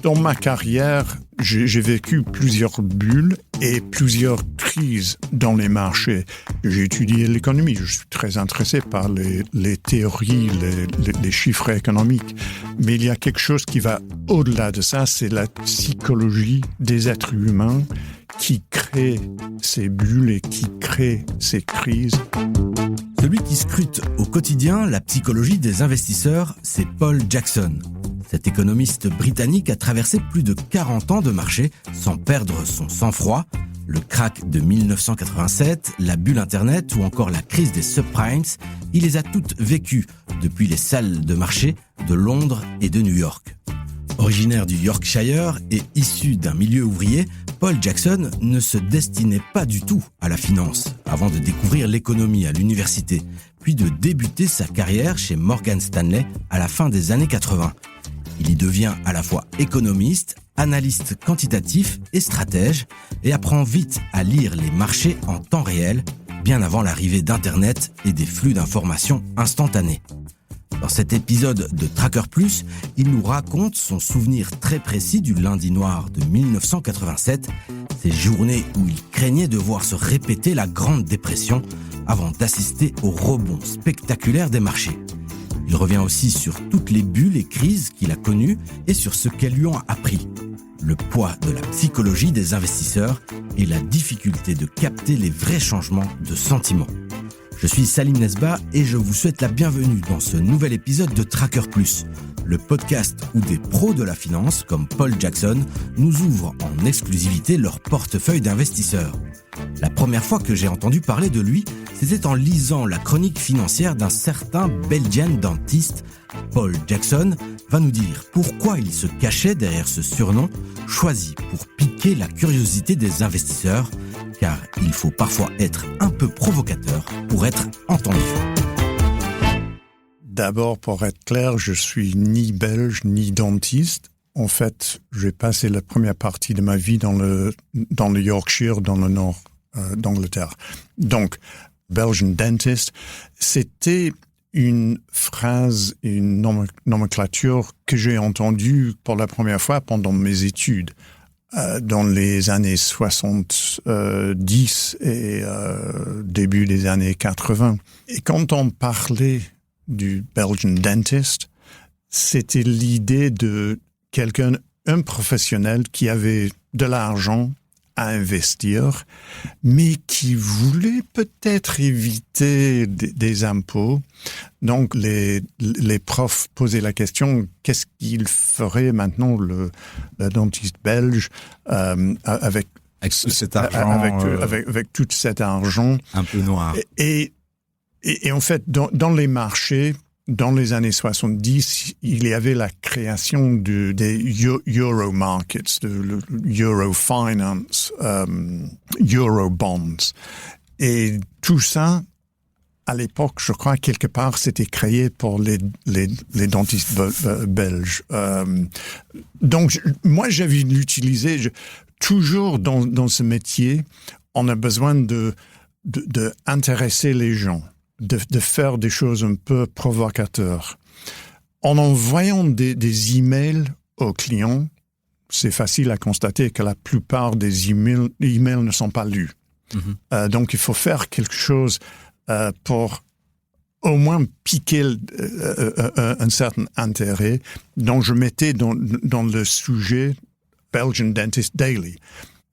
Dans ma carrière, j'ai vécu plusieurs bulles et plusieurs crises dans les marchés. J'ai étudié l'économie, je suis très intéressé par les théories, les chiffres économiques. Mais il y a quelque chose qui va au-delà de ça, c'est la psychologie des êtres humains qui crée ces bulles et qui crée ces crises. Celui qui scrute au quotidien la psychologie des investisseurs, c'est Paul Jackson. Cet économiste britannique a traversé plus de 40 ans de marché sans perdre son sang-froid. Le crack de 1987, la bulle Internet ou encore la crise des subprimes, il les a toutes vécues depuis les salles de marché de Londres et de New York. Originaire du Yorkshire et issu d'un milieu ouvrier, Paul Jackson ne se destinait pas du tout à la finance avant de découvrir l'économie à l'université, puis de débuter sa carrière chez Morgan Stanley à la fin des années 80. Il y devient à la fois économiste, analyste quantitatif et stratège et apprend vite à lire les marchés en temps réel, bien avant l'arrivée d'Internet et des flux d'informations instantanés. Dans cet épisode de Tracker Plus, il nous raconte son souvenir très précis du lundi noir de 1987, ces journées où il craignait de voir se répéter la Grande Dépression avant d'assister au rebond spectaculaire des marchés. Il revient aussi sur toutes les bulles et crises qu'il a connues et sur ce qu'elles lui ont appris. Le poids de la psychologie des investisseurs et la difficulté de capter les vrais changements de sentiments. Je suis Salim Nesba et je vous souhaite la bienvenue dans ce nouvel épisode de Tracker Plus, le podcast où des pros de la finance comme Paul Jackson nous ouvrent en exclusivité leur portefeuille d'investisseurs. La première fois que j'ai entendu parler de lui, c'était en lisant la chronique financière d'un certain Belgian dentiste. Paul Jackson va nous dire pourquoi il se cachait derrière ce surnom, choisi pour piquer la curiosité des investisseurs, car il faut parfois être un peu provocateur pour être entendu. D'abord, pour être clair, je suis ni belge ni dentiste. En fait, j'ai passé la première partie de ma vie dans le Yorkshire, dans le nord d'Angleterre. Donc, Belgian dentist, c'était une phrase, une nomenclature que j'ai entendue pour la première fois pendant mes études. Dans les années 70 et début des années 80. Et quand on parlait du Belgian dentist, c'était l'idée de quelqu'un, un professionnel qui avait de l'argent à investir, mais qui voulait peut-être éviter des impôts. Donc, les profs posaient la question, qu'est-ce qu'il ferait maintenant le dentiste belge avec cet argent, avec tout cet argent un peu noir. Et en fait, dans les marchés, dans les années 70, il y avait la création des Euro markets, de Euro finance, Euro bonds. Et tout ça, à l'époque, je crois, quelque part, c'était créé pour les dentistes belges. Donc, moi, j'avais l'utilisé. Toujours dans ce métier, on a besoin de intéresser les gens. De faire des choses un peu provocateurs. En envoyant des emails aux clients, c'est facile à constater que la plupart des emails ne sont pas lus. Mm-hmm. Donc, il faut faire quelque chose pour au moins piquer un certain intérêt. Donc, je mettais dans le sujet Belgian Dentist Daily.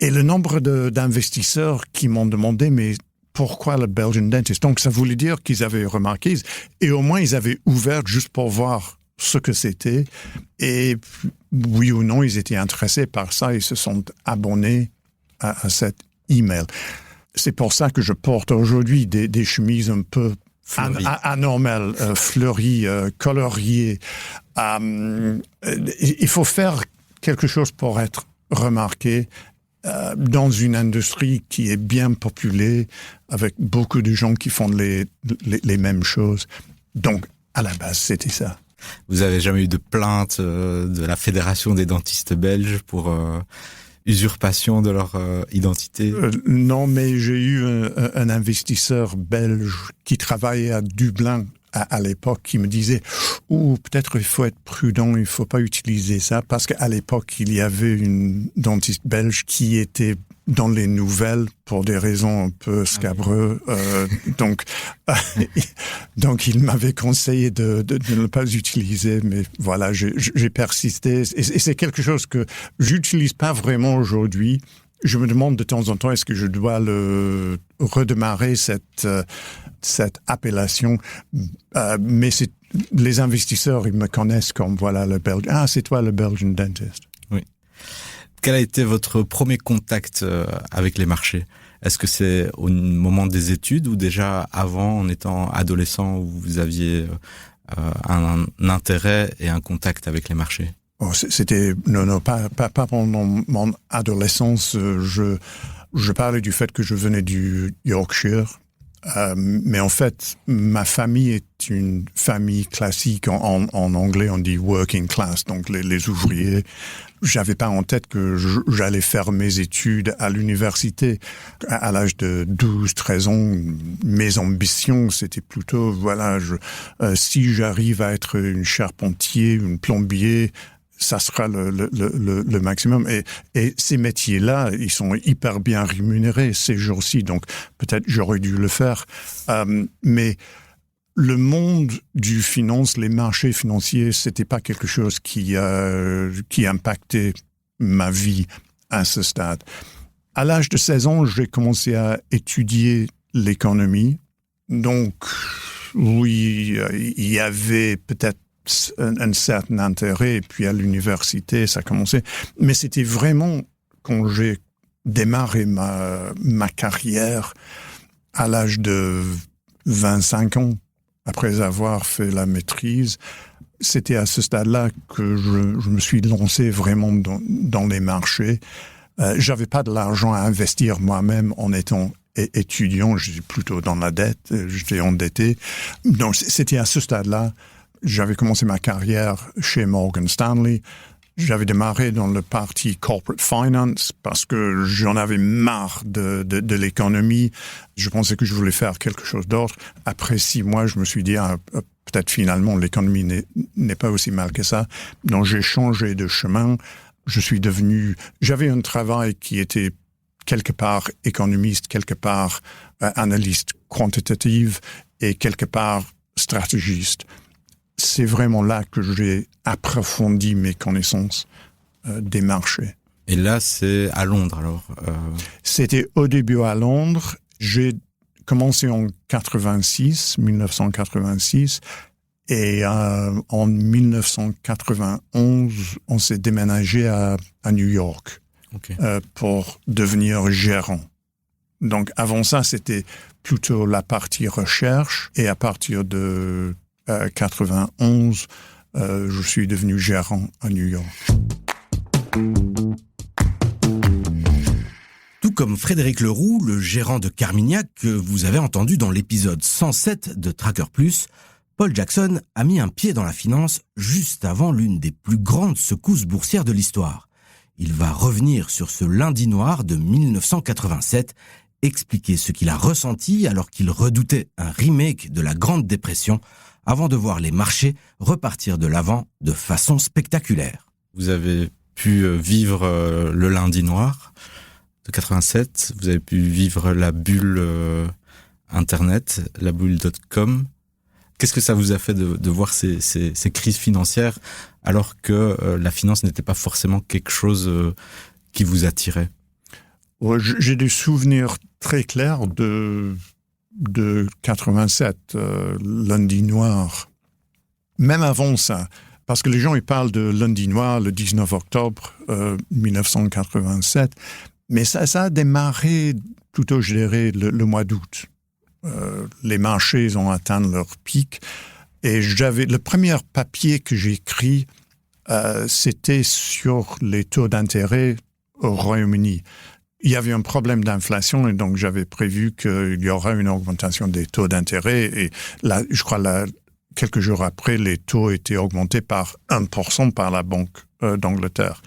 Et le nombre d'investisseurs qui m'ont demandé, mais pourquoi le Belgian dentist? Donc, ça voulait dire qu'ils avaient remarqué et au moins ils avaient ouvert juste pour voir ce que c'était. Et oui ou non, ils étaient intéressés par ça. Ils se sont abonnés à cet email. C'est pour ça que je porte aujourd'hui des chemises un peu anormales, fleuries, coloriées. Il faut faire quelque chose pour être remarqué. Dans une industrie qui est bien populée, avec beaucoup de gens qui font les mêmes choses. Donc, à la base, c'était ça. Vous avez jamais eu de plainte de la Fédération des dentistes belges pour usurpation de leur identité? Non, mais j'ai eu un investisseur belge qui travaillait à Dublin à l'époque qui me disaient « peut-être il faut être prudent, il ne faut pas utiliser ça », parce qu'à l'époque, il y avait une dentiste belge qui était dans les nouvelles pour des raisons un peu scabreuses. Donc, il m'avait conseillé de ne pas utiliser, mais voilà, j'ai persisté. Et c'est quelque chose que j'utilise pas vraiment aujourd'hui. Je me demande de temps en temps, est-ce que je dois redémarrer cette appellation? Mais les investisseurs, ils me connaissent comme, voilà, le Belge. Ah, c'est toi le Belgian dentist. Oui. Quel a été votre premier contact avec les marchés? Est-ce que c'est au moment des études ou déjà avant, en étant adolescent, où vous aviez un intérêt et un contact avec les marchés? Oh, c'était pas pendant mon adolescence. Je parlais du fait que je venais du Yorkshire, mais en fait, ma famille est une famille classique. En anglais, on dit working class, donc les ouvriers. J'avais pas en tête que j'allais faire mes études à l'université. À l'âge de 12, 13 ans, mes ambitions, c'était plutôt, voilà, si j'arrive à être une charpentier, une plombier, ça sera le maximum. Et ces métiers-là, ils sont hyper bien rémunérés ces jours-ci, donc peut-être j'aurais dû le faire. Mais le monde du finance, les marchés financiers, c'était pas quelque chose qui impactait ma vie à ce stade. À l'âge de 16 ans, j'ai commencé à étudier l'économie. Donc, oui, il y avait peut-être un certain intérêt, et puis à l'université, ça commençait. Mais c'était vraiment quand j'ai démarré ma carrière à l'âge de 25 ans, après avoir fait la maîtrise, c'était à ce stade-là que je me suis lancé vraiment dans les marchés. J'avais pas de l'argent à investir moi-même en étant étudiant, j'étais plutôt dans la dette, j'étais endetté. Donc c'était à ce stade-là. J'avais commencé ma carrière chez Morgan Stanley. J'avais démarré dans le parti corporate finance parce que j'en avais marre de l'économie. Je pensais que je voulais faire quelque chose d'autre. Après 6 mois, je me suis dit, peut-être finalement l'économie n'est pas aussi mal que ça. Donc j'ai changé de chemin. J'avais un travail qui était quelque part économiste, quelque part analyste quantitative et quelque part stratégiste. C'est vraiment là que j'ai approfondi mes connaissances des marchés. Et là, c'est à Londres, alors C'était au début à Londres. J'ai commencé en 1986, et en 1991, on s'est déménagé à New York pour devenir gérant. Donc, avant ça, c'était plutôt la partie recherche, et à partir de 91, je suis devenu gérant à New York. Tout comme Frédéric Leroux, le gérant de Carmignac que vous avez entendu dans l'épisode 107 de Tracker Plus, Paul Jackson a mis un pied dans la finance juste avant l'une des plus grandes secousses boursières de l'histoire. Il va revenir sur ce lundi noir de 1987, expliquer ce qu'il a ressenti alors qu'il redoutait un remake de la Grande Dépression, avant de voir les marchés repartir de l'avant de façon spectaculaire. Vous avez pu vivre le lundi noir de 87, vous avez pu vivre la bulle Internet, la bulle .com. Qu'est-ce que ça vous a fait de voir ces crises financières alors que la finance n'était pas forcément quelque chose qui vous attirait? Ouais, j'ai des souvenirs très clairs de 87, lundi noir. Même avant ça, parce que les gens ils parlent de lundi noir le 19 octobre 1987, mais ça a démarré plutôt, je dirais, le mois d'août. Les marchés ont atteint leur pic, et le premier papier que j'ai écrit, c'était sur les taux d'intérêt au Royaume-Uni. Il y avait un problème d'inflation, et donc j'avais prévu qu'il y aura une augmentation des taux d'intérêt. Et là, je crois, quelques jours après, les taux étaient augmentés par 1% par la Banque d'Angleterre.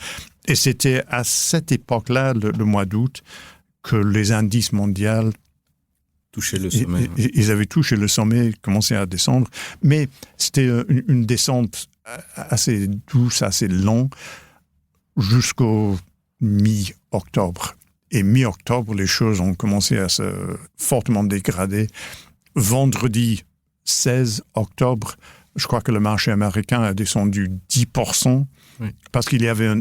Et c'était à cette époque-là, le mois d'août, que les indices mondiaux touché le sommet. Ils avaient touché le sommet, commencé à descendre, mais c'était une descente assez douce, assez longue, jusqu'au mi-octobre. Et mi-octobre, les choses ont commencé à se fortement dégrader. Vendredi 16 octobre, je crois que le marché américain a descendu 10%, parce qu'il y avait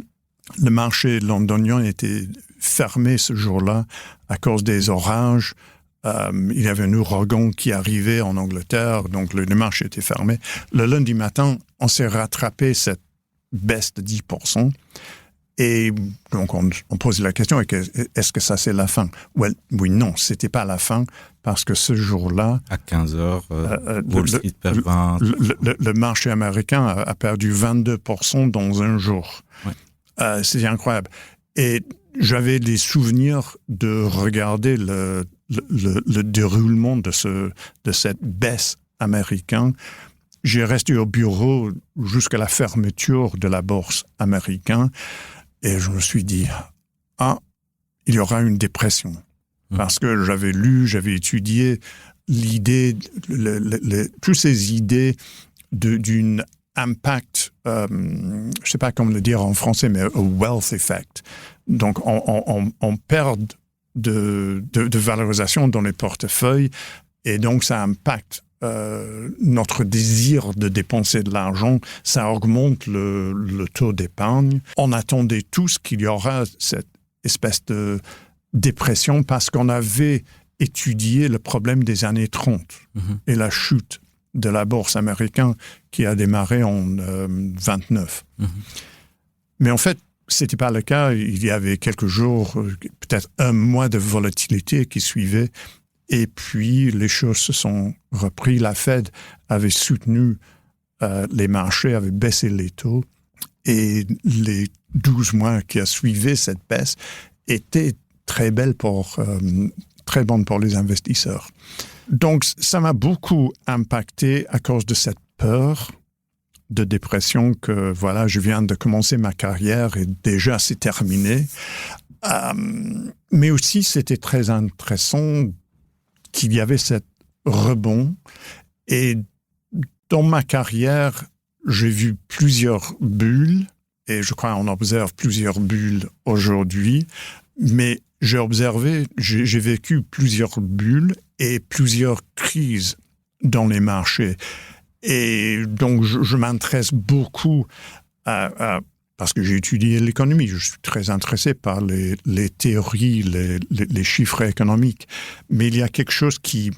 le marché londonien était fermé ce jour-là à cause des orages. Il y avait un ouragan qui arrivait en Angleterre, donc le marché était fermé. Le lundi matin, on s'est rattrapé cette baisse de 10%. Et donc, on pose la question, est-ce que ça, c'est la fin? Oui, non, c'était pas la fin, parce que ce jour-là... À 15h, Wall Street perd 20... Le marché américain a perdu 22% dans un jour. Ouais. C'est incroyable. Et j'avais des souvenirs de regarder le déroulement de cette baisse américaine. J'ai resté au bureau jusqu'à la fermeture de la bourse américaine. Et je me suis dit, il y aura une dépression. Parce que j'avais étudié l'idée, toutes ces idées d'une impact, je ne sais pas comment le dire en français, mais a wealth effect. Donc, on perd de valorisation dans les portefeuilles et donc ça impacte notre désir de dépenser de l'argent, ça augmente le taux d'épargne. On attendait tous qu'il y aura cette espèce de dépression parce qu'on avait étudié le problème des années 30 et la chute de la bourse américaine qui a démarré en 29. Mais en fait, c'était pas le cas. Il y avait quelques jours, peut-être un mois de volatilité qui suivait. Et puis, les choses se sont reprises. La Fed avait soutenu les marchés, avait baissé les taux. Et les 12 mois qui a suivi cette baisse étaient très bonnes pour les investisseurs. Donc, ça m'a beaucoup impacté à cause de cette peur de dépression que, voilà, je viens de commencer ma carrière et déjà c'est terminé. Mais aussi, c'était très intéressant qu'il y avait cet rebond. Et dans ma carrière, j'ai vu plusieurs bulles, et je crois qu'on observe plusieurs bulles aujourd'hui, mais j'ai vécu plusieurs bulles et plusieurs crises dans les marchés. Et donc, je m'intéresse beaucoup parce que j'ai étudié l'économie. Je suis très intéressé par les théories, les chiffres économiques. Mais il y a quelque chose qui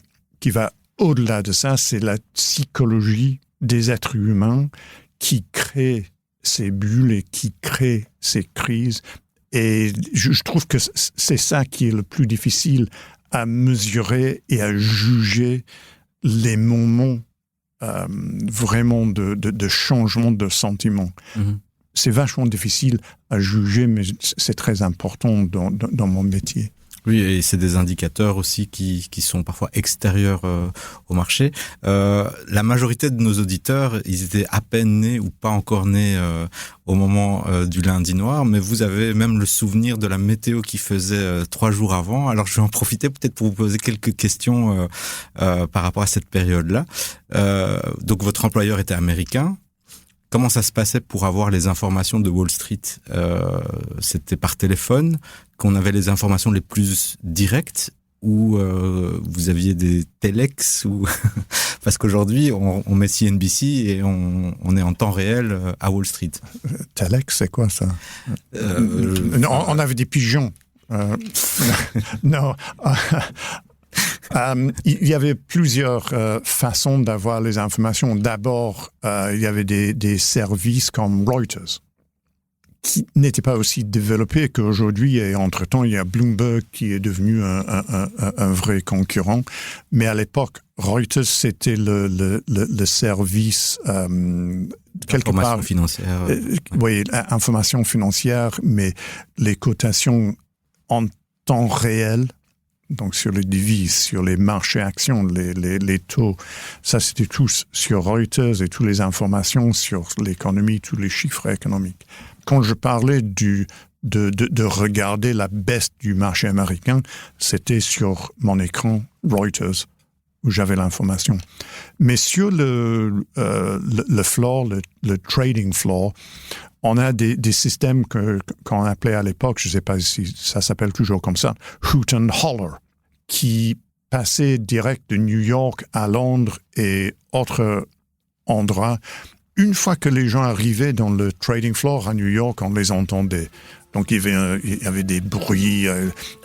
va au-delà de ça, c'est la psychologie des êtres humains qui crée ces bulles et qui crée ces crises. Et je trouve que c'est ça qui est le plus difficile à mesurer et à juger les moments vraiment de changement de sentiment. C'est vachement difficile à juger, mais c'est très important dans mon métier. Oui, et c'est des indicateurs aussi qui sont parfois extérieurs au marché. La majorité de nos auditeurs, ils étaient à peine nés ou pas encore nés au moment du lundi noir, mais vous avez même le souvenir de la météo qui faisait 3 jours avant. Alors je vais en profiter peut-être pour vous poser quelques questions par rapport à cette période-là. Donc votre employeur était américain. Comment ça se passait pour avoir les informations de Wall Street? C'était par téléphone qu'on avait les informations les plus directes ou vous aviez des telex ou parce qu'aujourd'hui on met CNBC et on est en temps réel à Wall Street. Telex, c'est quoi ça? On avait des pigeons. Non. Il y avait plusieurs façons d'avoir les informations. D'abord, il y avait des services comme Reuters qui n'étaient pas aussi développés qu'aujourd'hui. Et entre-temps, il y a Bloomberg qui est devenu un vrai concurrent. Mais à l'époque, Reuters, c'était le service quelque part... Information financière. Oui, information financière, mais les cotations en temps réel. Donc, sur les devises, sur les marchés actions, les taux, ça, c'était tous sur Reuters et toutes les informations sur l'économie, tous les chiffres économiques. Quand je parlais du de regarder la baisse du marché américain, c'était sur mon écran Reuters, où j'avais l'information. Mais sur le floor, le trading floor, on a des systèmes qu'on appelait à l'époque, je ne sais pas si ça s'appelle toujours comme ça, Hoot and Holler, qui passaient direct de New York à Londres et autres endroits. Une fois que les gens arrivaient dans le trading floor à New York, on les entendait. Donc, il y avait des bruits.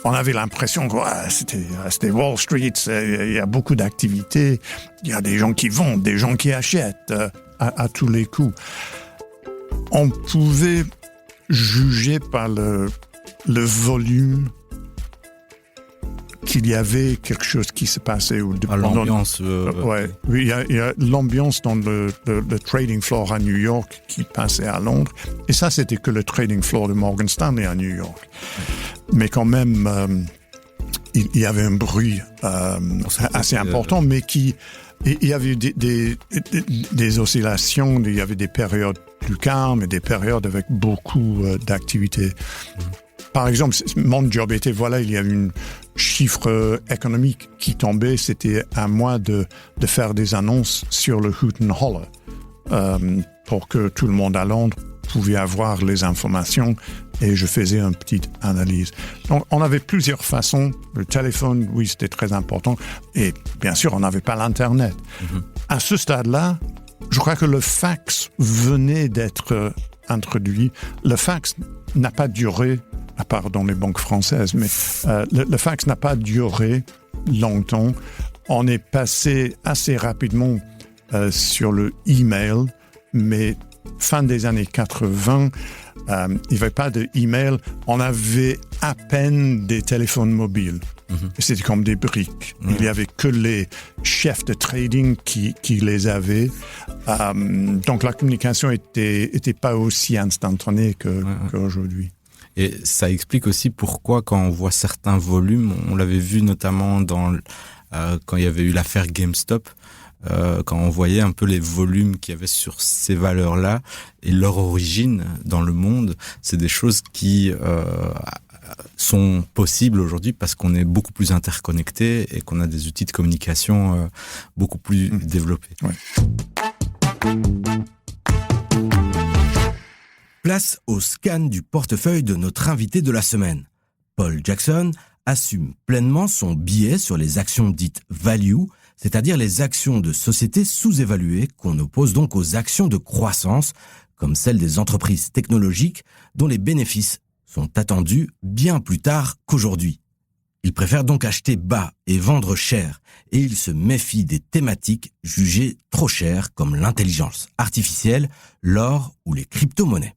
On avait l'impression que c'était Wall Street. Il y a beaucoup d'activités. Il y a des gens qui vendent, des gens qui achètent à tous les coups. On pouvait juger par le volume qu'il y avait quelque chose qui se passait. L'ambiance. Oui, il y a l'ambiance dans le trading floor à New York qui passait à Londres. Et ça, c'était que le trading floor de Morgan Stanley à New York. Mais quand même, il y avait un bruit assez important, mais il y avait des oscillations, il y avait des périodes plus calmes et des périodes avec beaucoup d'activités. Par exemple, mon job était, il y a une chiffre économique qui tombait, c'était à moi de faire des annonces sur le Hoot and Holler pour que tout le monde à Londres pouvait avoir les informations et je faisais une petite analyse. Donc, on avait plusieurs façons. Le téléphone, oui, c'était très important. Et bien sûr, on n'avait pas l'Internet. Mm-hmm. À ce stade-là, je crois que le fax venait d'être introduit. Le fax n'a pas duré, à part dans les banques françaises, mais le fax n'a pas duré longtemps. On est passé assez rapidement sur le email, mais fin des années 80, il n'y avait pas de email. On avait à peine des téléphones mobiles. Mm-hmm. C'était comme des briques. Mm-hmm. Il n'y avait que les chefs de trading qui les avaient. Donc la communication était pas aussi instantanée qu'aujourd'hui. Et ça explique aussi pourquoi, quand on voit certains volumes, on l'avait vu notamment quand il y avait eu l'affaire GameStop, quand on voyait un peu les volumes qu'il y avait sur ces valeurs-là et leur origine dans le monde, c'est des choses qui sont possibles aujourd'hui parce qu'on est beaucoup plus interconnectés et qu'on a des outils de communication beaucoup plus développés. Ouais. Place au scan du portefeuille de notre invité de la semaine. Paul Jackson assume pleinement son biais sur les actions dites value, c'est-à-dire les actions de sociétés sous-évaluées qu'on oppose donc aux actions de croissance, comme celles des entreprises technologiques dont les bénéfices sont attendus bien plus tard qu'aujourd'hui. Il préfère donc acheter bas et vendre cher, et il se méfie des thématiques jugées trop chères comme l'intelligence artificielle, l'or ou les crypto-monnaies.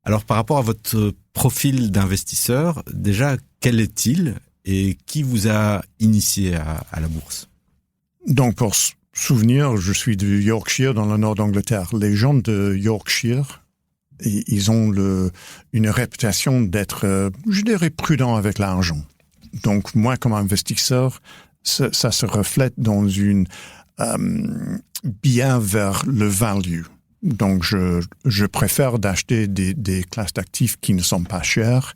Alors, par rapport à votre profil d'investisseur, déjà, quel est-il et qui vous a initié à la bourse? Donc, pour souvenir, je suis du Yorkshire, dans le nord d'Angleterre. Les gens de Yorkshire, ils ont une réputation d'être, je dirais, prudents avec l'argent. Donc, moi, comme investisseur, ça se reflète dans une bien vers le value. Donc, je préfère d'acheter des classes d'actifs qui ne sont pas chères.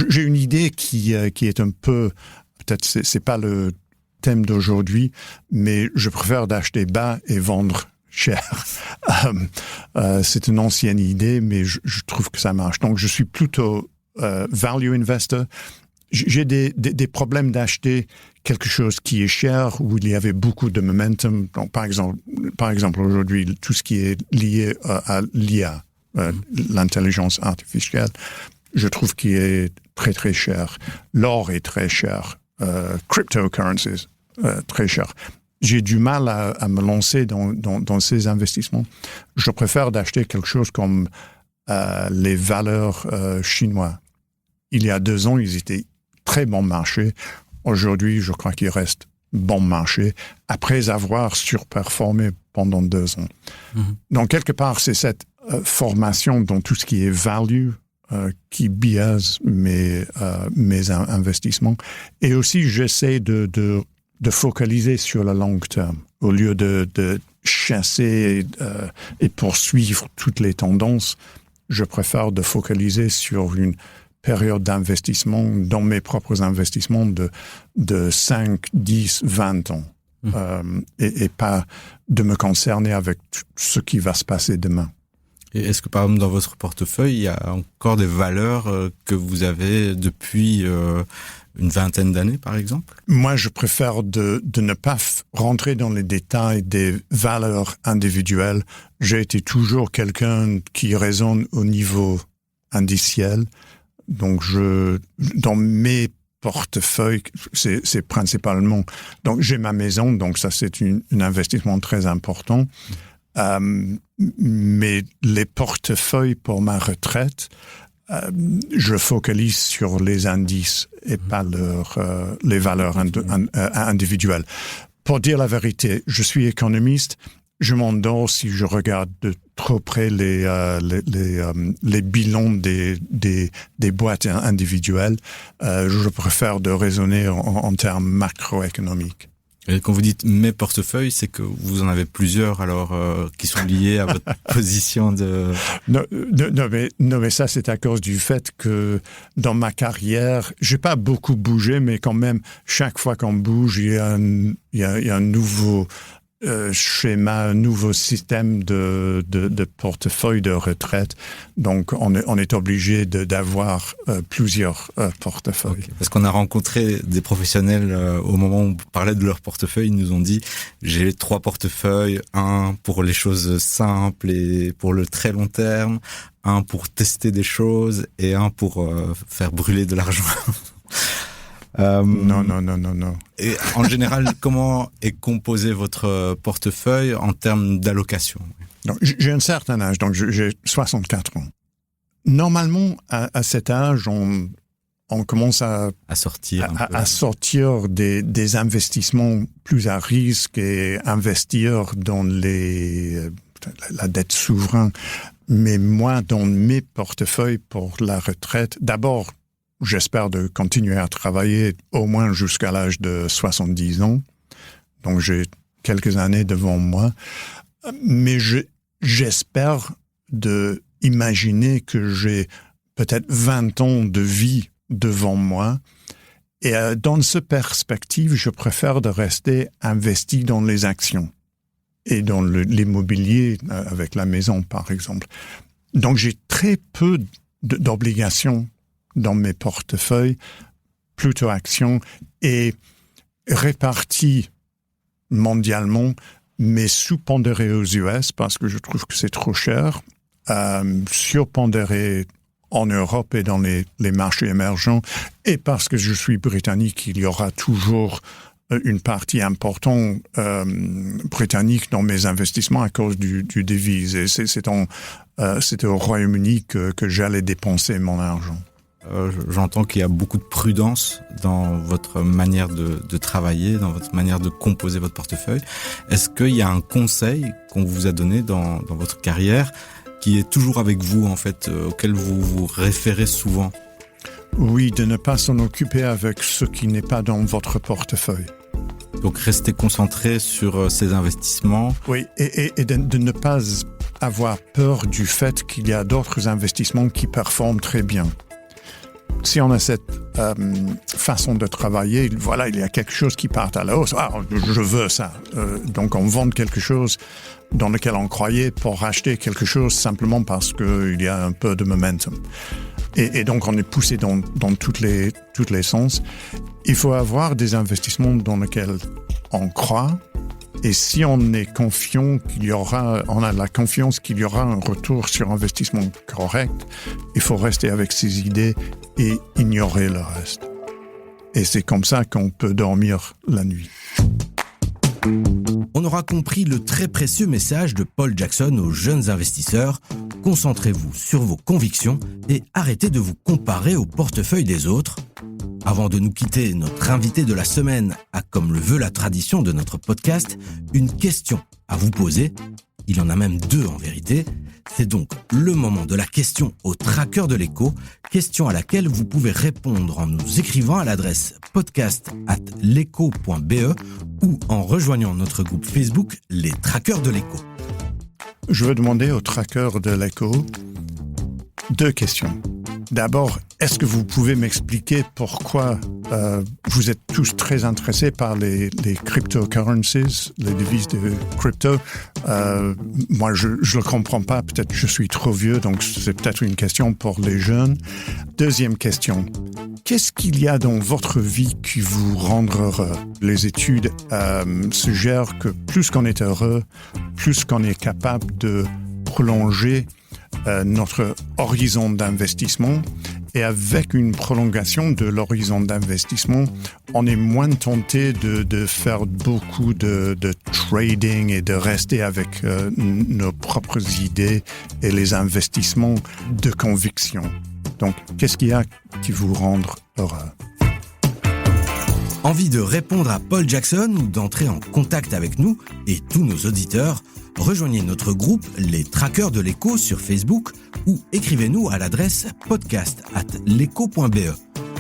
J'ai une idée qui est un peu, peut-être c'est pas le thème d'aujourd'hui, mais je préfère d'acheter bas et vendre cher. C'est une ancienne idée, mais je trouve que ça marche. Donc, je suis plutôt value investor. J'ai des problèmes d'acheter quelque chose qui est cher, où il y avait beaucoup de momentum. Donc, par exemple, aujourd'hui, tout ce qui est lié à l'IA, l'intelligence artificielle, je trouve qu'il est très, très cher. L'or est très cher. Cryptocurrencies, très cher. J'ai du mal à me lancer dans ces investissements. Je préfère d'acheter quelque chose comme les valeurs chinoises. Il y a 2 ans, ils étaient très bon marché. Aujourd'hui, je crois qu'il reste bon marché après avoir surperformé pendant 2 ans. Mm-hmm. Donc, quelque part, c'est cette formation dans tout ce qui est value qui biaise mes investissements. Et aussi, j'essaie de focaliser sur le long terme au lieu de chasser et poursuivre toutes les tendances. je préfère de focaliser sur une période d'investissement, dans mes propres investissements de 5, 10, 20 ans. Et pas de me concerner avec ce qui va se passer demain. Et est-ce que, par exemple, dans votre portefeuille, il y a encore des valeurs que vous avez depuis une vingtaine d'années, par exemple? Moi, je préfère de ne pas rentrer dans les détails des valeurs individuelles. J'ai été toujours quelqu'un qui raisonne au niveau indiciel. Donc, dans mes portefeuilles, c'est principalement... Donc, j'ai ma maison, donc ça, c'est un investissement très important. Mais les portefeuilles pour ma retraite, je focalise sur les indices et pas les valeurs individuelles. Pour dire la vérité, je suis économiste. Je m'endors si je regarde de trop près les bilans des boîtes individuelles. Je préfère de raisonner en termes macroéconomiques. Et quand vous dites mes portefeuilles, c'est que vous en avez plusieurs alors qui sont liés à votre position de... Non, mais ça, c'est à cause du fait que dans ma carrière, j'ai pas beaucoup bougé, mais quand même, chaque fois qu'on bouge, il y a un nouveau schéma, un nouveau système de portefeuille de retraite. Donc, on est obligé d'avoir plusieurs portefeuilles. Okay. Parce qu'on a rencontré des professionnels au moment où on parlait de leur portefeuille, ils nous ont dit j'ai 3 portefeuilles, un pour les choses simples et pour le très long terme, un pour tester des choses et un pour faire brûler de l'argent. Non. Et en général, comment est composé votre portefeuille en termes d'allocation? Donc, j'ai un certain âge, donc j'ai 64 ans. Normalement, à cet âge, on commence à sortir des investissements plus à risque et investir dans la dette souveraine. Mais moi, dans mes portefeuilles pour la retraite, d'abord, j'espère de continuer à travailler au moins jusqu'à l'âge de 70 ans. Donc, j'ai quelques années devant moi. Mais j'espère imaginer que j'ai peut-être 20 ans de vie devant moi. Et dans cette perspective, je préfère de rester investi dans les actions et dans l'immobilier avec la maison, par exemple. Donc, j'ai très peu d'obligations dans mes portefeuilles, plutôt actions, et réparties mondialement, mais sous-pondérées aux US, parce que je trouve que c'est trop cher, surpondérées en Europe et dans les marchés émergents, et parce que je suis britannique, il y aura toujours une partie importante britannique dans mes investissements à cause du devise. Et c'était au Royaume-Uni que j'allais dépenser mon argent. J'entends qu'il y a beaucoup de prudence dans votre manière de travailler, dans votre manière de composer votre portefeuille. Est-ce qu'il y a un conseil qu'on vous a donné dans votre carrière qui est toujours avec vous, en fait, auquel vous vous référez souvent? Oui, de ne pas s'en occuper avec ce qui n'est pas dans votre portefeuille. Donc, rester concentré sur ces investissements. Oui, et de ne pas avoir peur du fait qu'il y a d'autres investissements qui performent très bien. Si on a cette façon de travailler, voilà, il y a quelque chose qui part à la hausse. Ah, je veux ça. Donc, on vend quelque chose dans lequel on croyait pour racheter quelque chose simplement parce qu'il y a un peu de momentum. Et donc, on est poussé dans tous les sens. Il faut avoir des investissements dans lesquels on croit. Et si on est confiant on a la confiance qu'il y aura un retour sur investissement correct, il faut rester avec ses idées et ignorer le reste. Et c'est comme ça qu'on peut dormir la nuit. On aura compris le très précieux message de Paul Jackson aux jeunes investisseurs. Concentrez-vous sur vos convictions et arrêtez de vous comparer au portefeuille des autres. Avant de nous quitter, notre invité de la semaine a, comme le veut la tradition de notre podcast, une question à vous poser. Il y en a même 2 en vérité. C'est donc le moment de la question au tracker de l'écho, question à laquelle vous pouvez répondre en nous écrivant à l'adresse podcast@leco.be ou en rejoignant notre groupe Facebook Les Trackers de l'écho. Je veux demander au tracker de l'écho, 2 questions. D'abord, est-ce que vous pouvez m'expliquer pourquoi vous êtes tous très intéressés par les cryptocurrencies, les devises de crypto? Moi, je ne le comprends pas. Peut-être que je suis trop vieux, donc c'est peut-être une question pour les jeunes. 2e question. Qu'est-ce qu'il y a dans votre vie qui vous rend heureux? Les études suggèrent que plus qu'on est heureux, plus qu'on est capable de prolonger notre horizon d'investissement. Et avec une prolongation de l'horizon d'investissement, on est moins tenté de faire beaucoup de trading et de rester avec nos propres idées et les investissements de conviction. Donc, qu'est-ce qu'il y a qui vous rend heureux? Envie de répondre à Paul Jackson ou d'entrer en contact avec nous et tous nos auditeurs? Rejoignez notre groupe Les Traqueurs de l'écho sur Facebook ou écrivez-nous à l'adresse podcast@leco.be.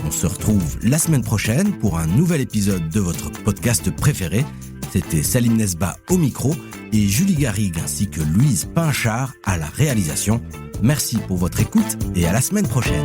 On se retrouve la semaine prochaine pour un nouvel épisode de votre podcast préféré. C'était Salim Nesba au micro et Julie Garrigue ainsi que Louise Pinchard à la réalisation. Merci pour votre écoute et à la semaine prochaine.